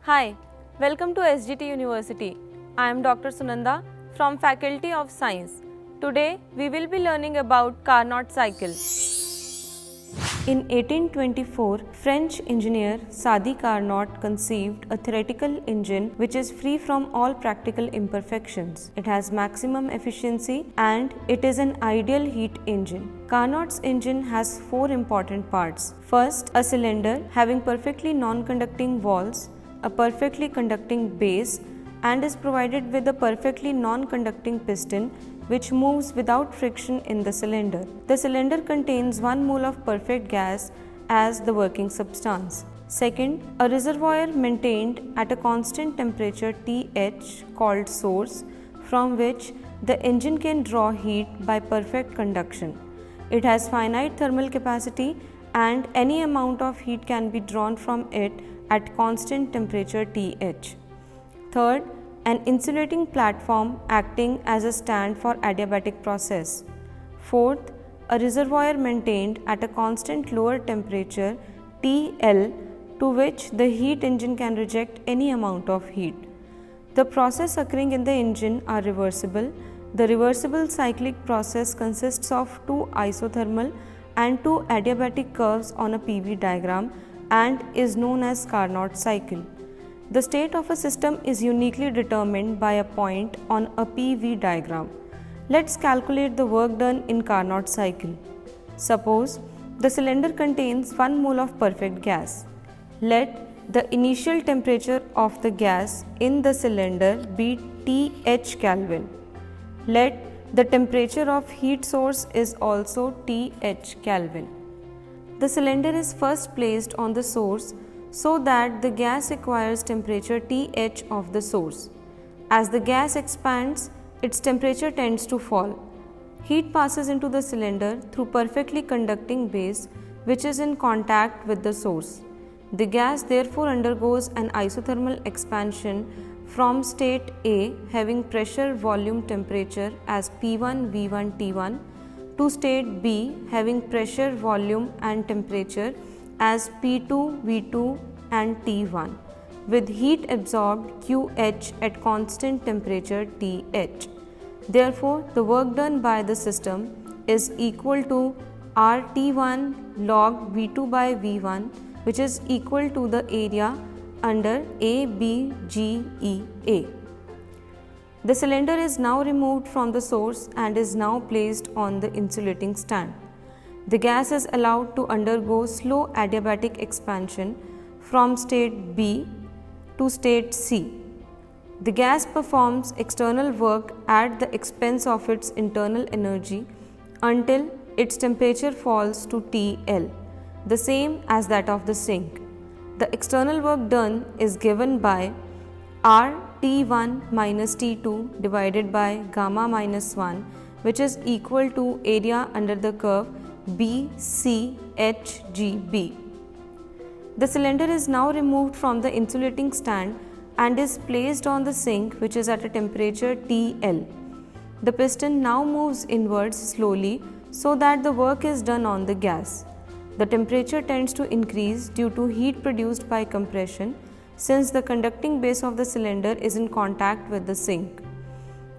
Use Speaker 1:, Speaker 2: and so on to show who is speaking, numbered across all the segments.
Speaker 1: Hi, welcome to SGT University. I am Dr. Sunanda from Faculty of Science. Today we will be learning about Carnot cycle. In 1824, French engineer Sadi Carnot conceived a theoretical engine which is free from all practical imperfections. It has maximum efficiency and it is an ideal heat engine. Carnot's engine has four important parts. First, a cylinder having perfectly non-conducting walls, a perfectly conducting base, and is provided with a perfectly non-conducting piston which moves without friction in the cylinder. The cylinder contains 1 mole of perfect gas as the working substance. Second, a reservoir maintained at a constant temperature Th called source, from which the engine can draw heat by perfect conduction. It has finite thermal capacity and any amount of heat can be drawn from it at constant temperature Th. Third, an insulating platform acting as a stand for adiabatic process. Fourth, a reservoir maintained at a constant lower temperature TL to which the heat engine can reject any amount of heat. The process occurring in the engine are reversible. The reversible cyclic process consists of two isothermal and two adiabatic curves on a PV diagram and is known as Carnot cycle. The state of a system is uniquely determined by a point on a PV diagram. Let's calculate the work done in Carnot cycle. Suppose the cylinder contains 1 mole of perfect gas. Let the initial temperature of the gas in the cylinder be Th Kelvin. Let the temperature of heat source is also Th Kelvin. The cylinder is first placed on the source so that the gas acquires temperature Th of the source. As the gas expands, its temperature tends to fall. Heat passes into the cylinder through perfectly conducting base which is in contact with the source. The gas therefore undergoes an isothermal expansion from state A having pressure, volume, temperature as P1, V1, T1 to state B having pressure, volume and temperature as P2, V2 and T1 with heat absorbed QH at constant temperature TH. Therefore, the work done by the system is equal to RT1 log V2 by V1 which is equal to the area under ABGEA. The cylinder is now removed from the source and is now placed on the insulating stand. The gas is allowed to undergo slow adiabatic expansion from state B to state C. The gas performs external work at the expense of its internal energy until its temperature falls to TL, the same as that of the sink. The external work done is given by RT1 minus T2 divided by gamma minus 1 which is equal to area under the curve BCHGB. The cylinder is now removed from the insulating stand and is placed on the sink which is at a temperature TL. The piston now moves inwards slowly so that the work is done on the gas. The temperature tends to increase due to heat produced by compression since the conducting base of the cylinder is in contact with the sink.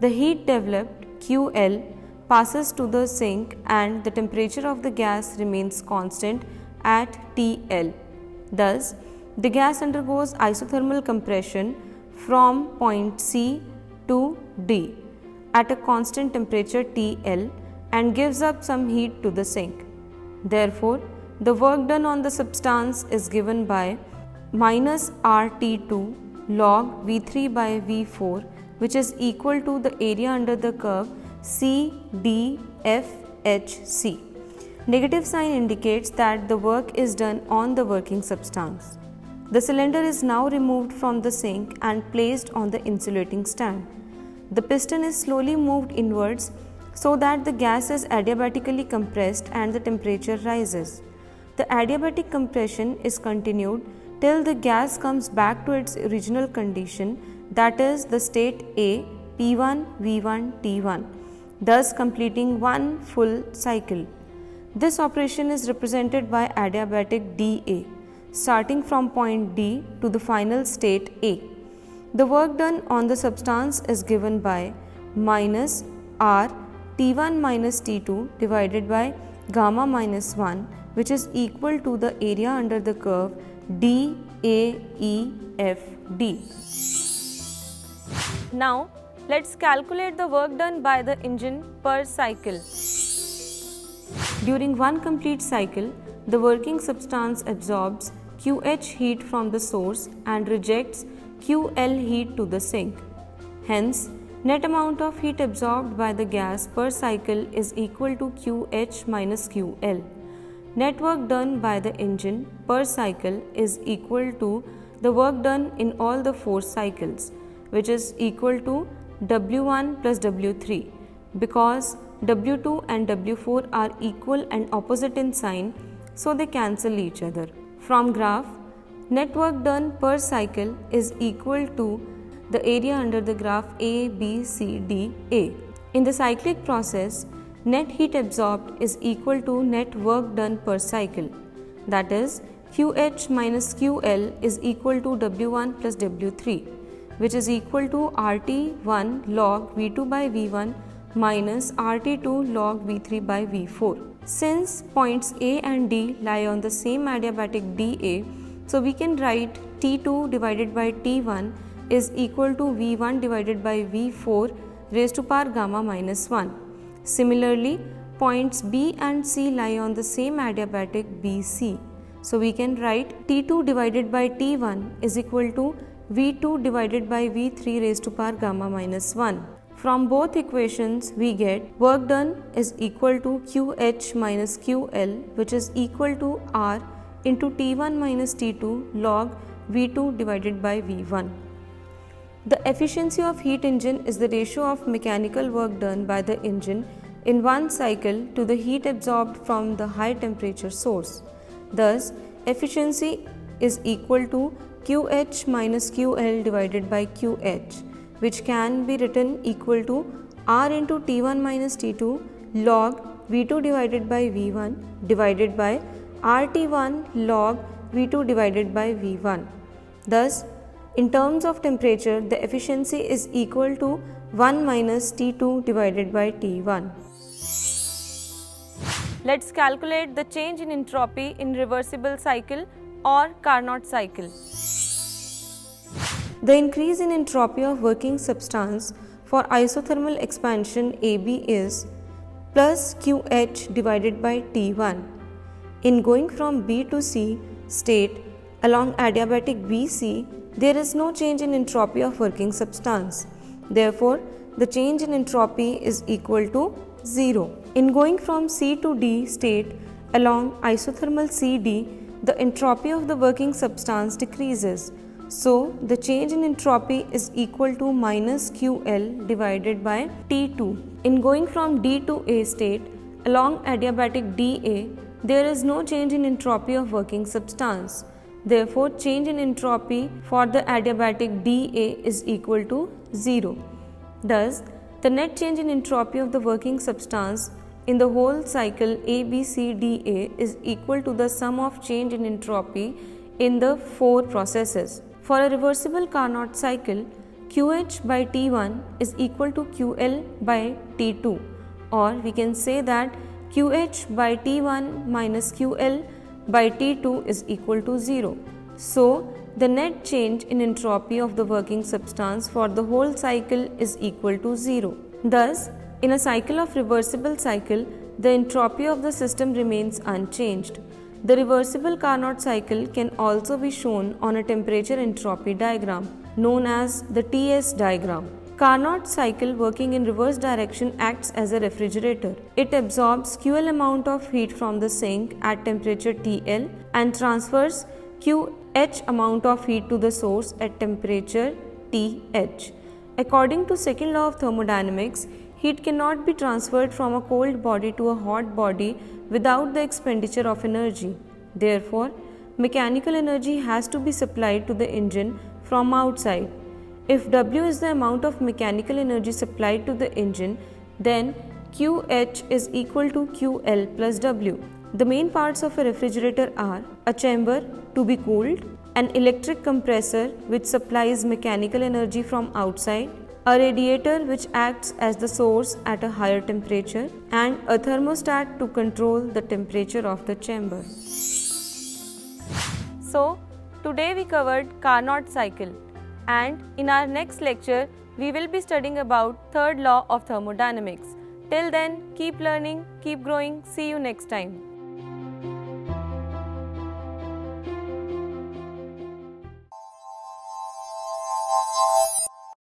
Speaker 1: The heat developed QL passes to the sink and the temperature of the gas remains constant at TL. Thus, the gas undergoes isothermal compression from point C to D at a constant temperature TL and gives up some heat to the sink. Therefore, the work done on the substance is given by minus RT2 log V3 by V4 which is equal to the area under the curve CDFHC. Negative sign indicates that the work is done on the working substance. The cylinder is now removed from the sink and placed on the insulating stand. The piston is slowly moved inwards so that the gas is adiabatically compressed and the temperature rises. The adiabatic compression is continued till the gas comes back to its original condition, that is the state A, P1, V1, T1, thus completing one full cycle. This operation is represented by adiabatic dA. starting from point D to the final state A. The work done on the substance is given by minus R T1 minus T2 divided by gamma minus 1, which is equal to the area under the curve DAEFD. Now, let's calculate the work done by the engine per cycle. During one complete cycle, the working substance absorbs QH heat from the source and rejects QL heat to the sink. Hence, net amount of heat absorbed by the gas per cycle is equal to QH minus QL. Net work done by the engine per cycle is equal to the work done in all the 4 cycles, which is equal to W1 plus W3, because W2 and W4 are equal and opposite in sign, so they cancel each other. From graph, net work done per cycle is equal to the area under the graph A, B, C, D, A. In the cyclic process, net heat absorbed is equal to net work done per cycle. That is, QH minus QL is equal to W1 plus W3, which is equal to RT1 log V2 by V1 minus RT2 log V3 by V4. Since points A and D lie on the same adiabatic dA, so we can write T2 divided by T1 is equal to V1 divided by V4 raised to power gamma minus 1. Similarly, points B and C lie on the same adiabatic BC. So we can write T2 divided by T1 is equal to V2 divided by V3 raised to power gamma minus 1. From both equations, we get work done is equal to QH minus QL, which is equal to R into T1 minus T2 log V2 divided by V1. The efficiency of heat engine is the ratio of mechanical work done by the engine in one cycle to the heat absorbed from the high temperature source. Thus, efficiency is equal to QH minus QL divided by QH, which can be written equal to R into T1 minus T2 log V2 divided by V1 divided by RT1 log V2 divided by V1. Thus, in terms of temperature, the efficiency is equal to 1 minus T2 divided by T1. Let's calculate the change in entropy in reversible cycle or Carnot cycle. The increase in entropy of working substance for isothermal expansion AB is plus QH divided by T1. In going from B to C state along adiabatic BC, there is no change in entropy of working substance. Therefore, the change in entropy is equal to 0. In going from C to D state along isothermal CD, the entropy of the working substance decreases. So, the change in entropy is equal to minus QL divided by T2. In going from D to A state along adiabatic DA, there is no change in entropy of working substance. Therefore, change in entropy for the adiabatic dA is equal to 0. Thus, the net change in entropy of the working substance in the whole cycle ABCDA is equal to the sum of change in entropy in the 4 processes. For a reversible Carnot cycle, QH by T1 is equal to QL by T2, or we can say that QH by T1 minus QL by T2 is equal to 0. So, the net change in entropy of the working substance for the whole cycle is equal to 0. Thus, in a cycle of reversible cycle, the entropy of the system remains unchanged. The reversible Carnot cycle can also be shown on a temperature entropy diagram known as the TS diagram. Carnot cycle working in reverse direction acts as a refrigerator. It absorbs QL amount of heat from the sink at temperature TL and transfers QH amount of heat to the source at temperature TH. According to second law of thermodynamics, heat cannot be transferred from a cold body to a hot body without the expenditure of energy. Therefore, mechanical energy has to be supplied to the engine from outside. If W is the amount of mechanical energy supplied to the engine, then QH is equal to QL plus W. The main parts of a refrigerator are a chamber to be cooled, an electric compressor which supplies mechanical energy from outside, a radiator which acts as the source at a higher temperature, and a thermostat to control the temperature of the chamber. So, today we covered Carnot cycle, and in our next lecture we will be studying about third law of thermodynamics. Till then, keep learning, keep growing. See you next time.